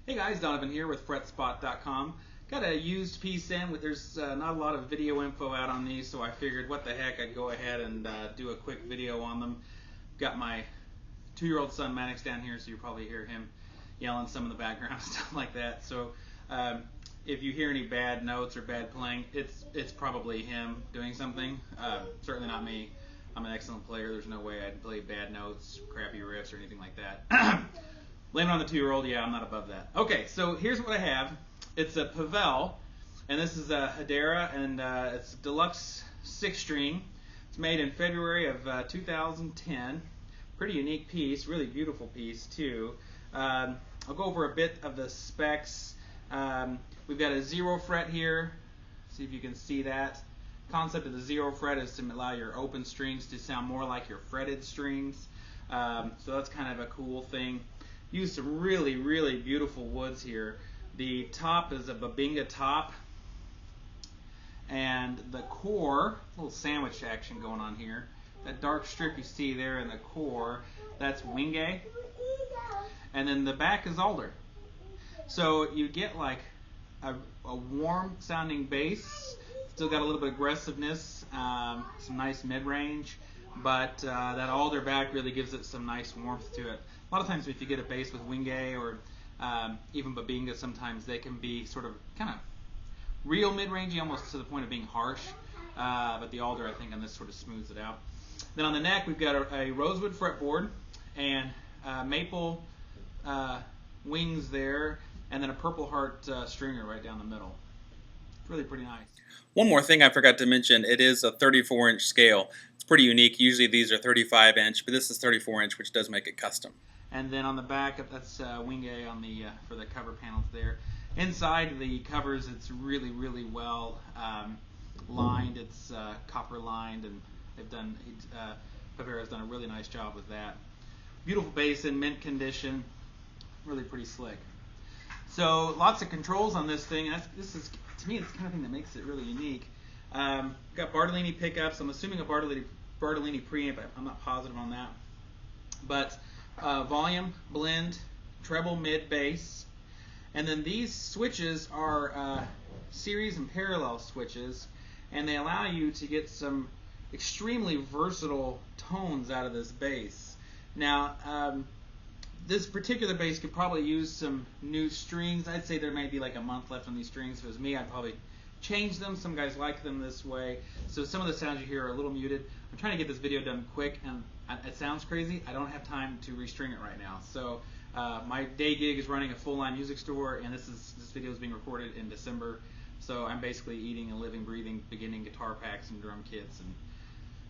Hey guys, Donovan here with fretspot.com. Got a used piece in. There's not a lot of video info out on these, so I figured what the heck, I'd go ahead and do a quick video on them. Got my 2-year-old son Maddox down here, so you probably hear him yelling some in the background, stuff like that. So if you hear any bad notes or bad playing, it's probably him doing something. Certainly not me. I'm an excellent player. There's no way I'd play bad notes, crappy riffs, or anything like that. Blame it on the 2-year-old. Yeah, I'm not above that. Okay, so here's what I have. It's a Pavel, and this is a Hadara, and it's a deluxe 6-string. It's made in February of 2010. Pretty unique piece, really beautiful piece too. I'll go over a bit of the specs. We've got a 0 fret here. See if you can see that. Concept of the 0 fret is to allow your open strings to sound more like your fretted strings. So that's kind of a cool thing. Use some really, really beautiful woods here. The top is a Babinga top, and the core, a little sandwich action going on here. That dark strip you see there in the core, that's Wingay, and then the back is alder. So you get like a warm sounding bass, still got a little bit of aggressiveness, some nice mid-range, but that alder back really gives it some nice warmth to it. A lot of times if you get a bass with Wingay or even Babinga, sometimes they can be sort of kind of real mid-rangey, almost to the point of being harsh, but the alder, I think, on this sort of smooths it out. Then on the neck, we've got a rosewood fretboard and maple wings there, and then a Purple Heart stringer right down the middle. It's really pretty nice. One more thing I forgot to mention, it is a 34-inch scale. It's pretty unique. Usually these are 35-inch, but this is 34-inch, which does make it custom. And then on the back, that's Wingay on the for the cover panels there. Inside the covers, it's really, really well lined. It's copper lined, and they've done Pavera's done a really nice job with that. Beautiful bass in mint condition, really pretty slick. So lots of controls on this thing. This is, to me, it's the kind of thing that makes it really unique. Got Bartolini pickups. I'm assuming a Bartolini preamp. I'm not positive on that, but volume, blend, treble, mid, bass, and then these switches are series and parallel switches, and they allow you to get some extremely versatile tones out of this bass. Now, this particular bass could probably use some new strings. I'd say there may be like a month left on these strings. If it was me, I'd probably change them. Some guys like them this way. So some of the sounds you hear are a little muted. I'm trying to get this video done quick, and it sounds crazy. I don't have time to restring it right now. So my day gig is running a full-line music store, and this video is being recorded in December. So I'm basically eating and living, breathing, beginning guitar packs and drum kits and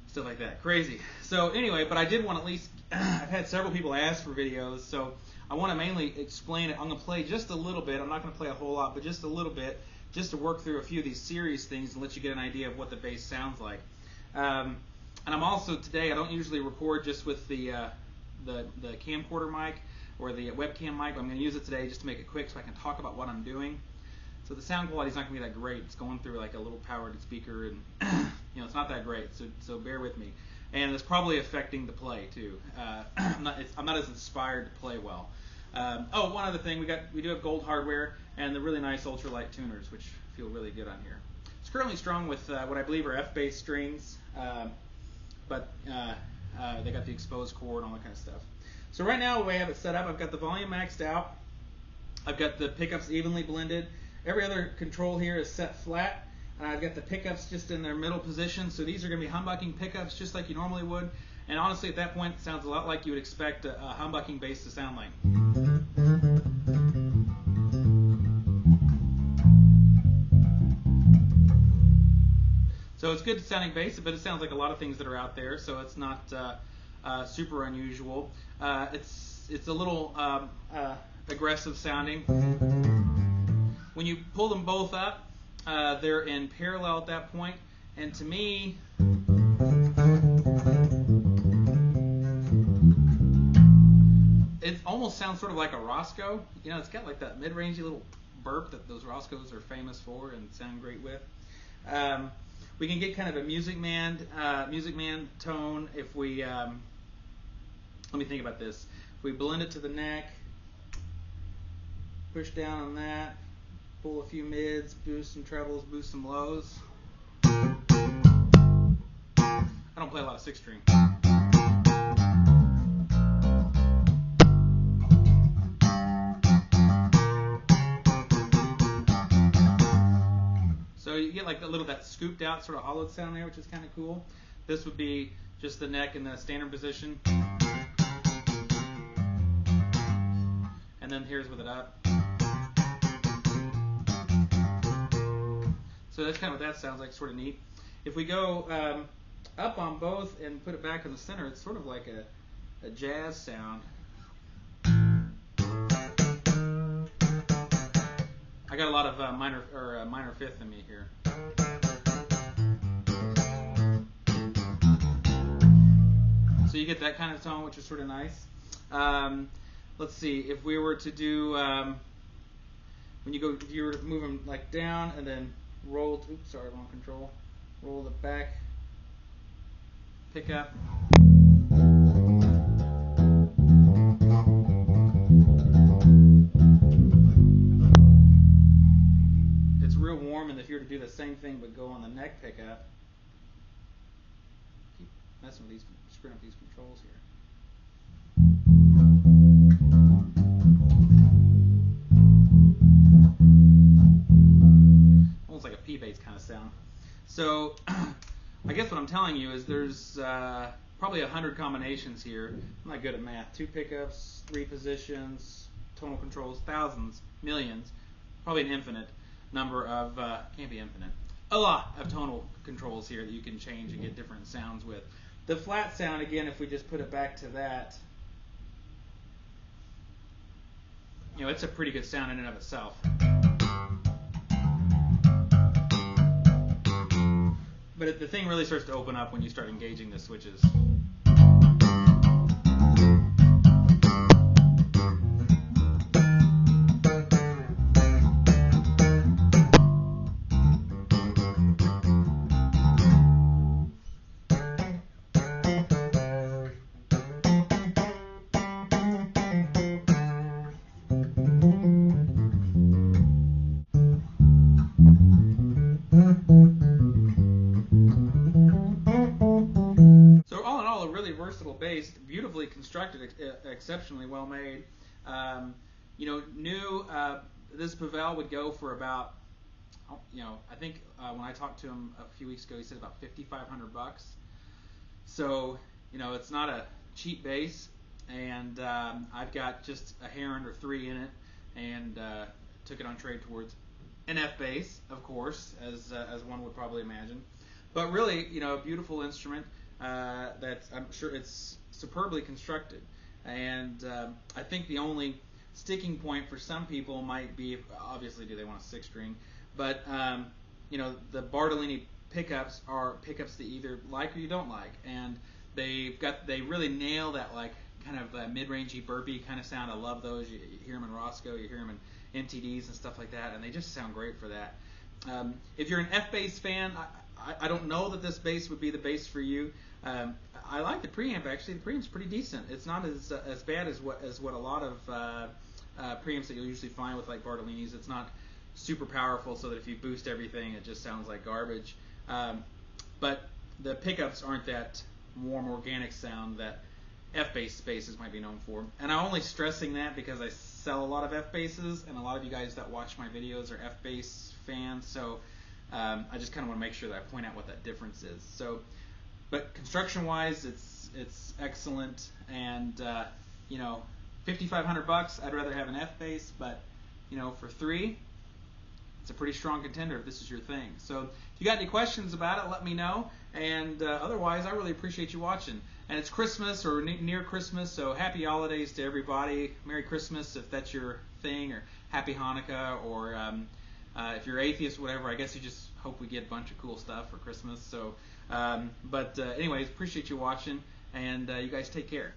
stuff like that. Crazy. So anyway, but I did want to at least, I've had several people ask for videos, so I want to mainly explain it. I'm going to play just a little bit. I'm not going to play a whole lot, but just a little bit, just to work through a few of these series things and let you get an idea of what the bass sounds like. And I'm also, today, I don't usually record just with the camcorder mic or the webcam mic. I'm going to use it today just to make it quick so I can talk about what I'm doing. So the sound quality is not going to be that great. It's going through like a little powered speaker, and it's not that great. So bear with me. And it's probably affecting the play too. I'm not as inspired to play well. Oh, one other thing, we do have gold hardware and the really nice ultralight tuners, which feel really good on here. It's currently strung with what I believe are F-bass strings, but they got the exposed chord and all that kind of stuff. So right now, the way I have it set up, I've got the volume maxed out. I've got the pickups evenly blended. Every other control here is set flat. I've got the pickups just in their middle position, so these are going to be humbucking pickups just like you normally would. And honestly, at that point, it sounds a lot like you would expect a humbucking bass to sound like. So it's good sounding bass, but it sounds like a lot of things that are out there, so it's not super unusual. It's a little aggressive sounding. When you pull them both up, they're in parallel at that point, and to me, it almost sounds sort of like a Roscoe. It's got like that mid-rangey little burp that those Roscoes are famous for and sound great with. We can get kind of a Music Man tone if we, let me think about this. If we blend it to the neck, Push down on that, pull a few mids, boost some trebles, boost some lows. I don't play a lot of 6-string. So you get like a little that scooped out sort of hollowed sound there, which is kind of cool. This would be just the neck in the standard position. And then here's with it up. So that's kind of what that sounds like, sort of neat. If we go up on both and put it back in the center, it's sort of like a jazz sound. I got a lot of minor fifth in me here. So you get that kind of tone, which is sort of nice. Let's see, if we were to do, if you were to move them like down and then roll, oops, sorry, wrong control, roll the back pickup. It's real warm, and if you were to do the same thing but go on the neck pickup, keep messing with these, screwing up these controls here. Almost like a P-bass kind of sound. So I guess what I'm telling you is there's probably 100 combinations here. I'm not good at math. 2 pickups, 3 positions, tonal controls, thousands, millions, probably an infinite number of, can't be infinite, a lot of tonal controls here that you can change and get different sounds with. The flat sound, again, if we just put it back to that, you know, it's a pretty good sound in and of itself. But the thing really starts to open up when you start engaging the switches. Versatile bass, beautifully constructed, exceptionally well made. You know, new. This Pavel would go for about, you know, I think when I talked to him a few weeks ago, he said about $5,500. So, you know, it's not a cheap bass, and I've got just a hair under 3 in it, and took it on trade towards an F bass, of course, as one would probably imagine. But really, you know, a beautiful instrument. That I'm sure it's superbly constructed, and I think the only sticking point for some people might be, obviously, do they want a 6-string? But you know, the Bartolini pickups are pickups that you either like or you don't like, and they really nail that like kind of mid-rangey burpy kind of sound. I love those. You hear them in Roscoe, you hear them in MTDs and stuff like that, and they just sound great for that. If you're an F-bass fan, I don't know that this bass would be the bass for you. I like the preamp, actually. The preamp's pretty decent. It's not as bad as what a lot of preamps that you'll usually find with like Bartolini's. It's not super powerful, so that if you boost everything, it just sounds like garbage. But the pickups aren't that warm, organic sound that F-bass basses might be known for. And I'm only stressing that because I sell a lot of F-basses, and a lot of you guys that watch my videos are F-bass fans, so I just kind of want to make sure that I point out what that difference is. So, but construction-wise, it's excellent, and you know, $5,500. I'd rather have an F-bass, but you know, for 3, it's a pretty strong contender if this is your thing. So, if you got any questions about it, let me know. And otherwise, I really appreciate you watching. And it's Christmas or near Christmas, so happy holidays to everybody. Merry Christmas if that's your thing, or Happy Hanukkah, or if you're atheist, whatever. I guess you just hope we get a bunch of cool stuff for Christmas. So, anyways, appreciate you watching, and you guys take care.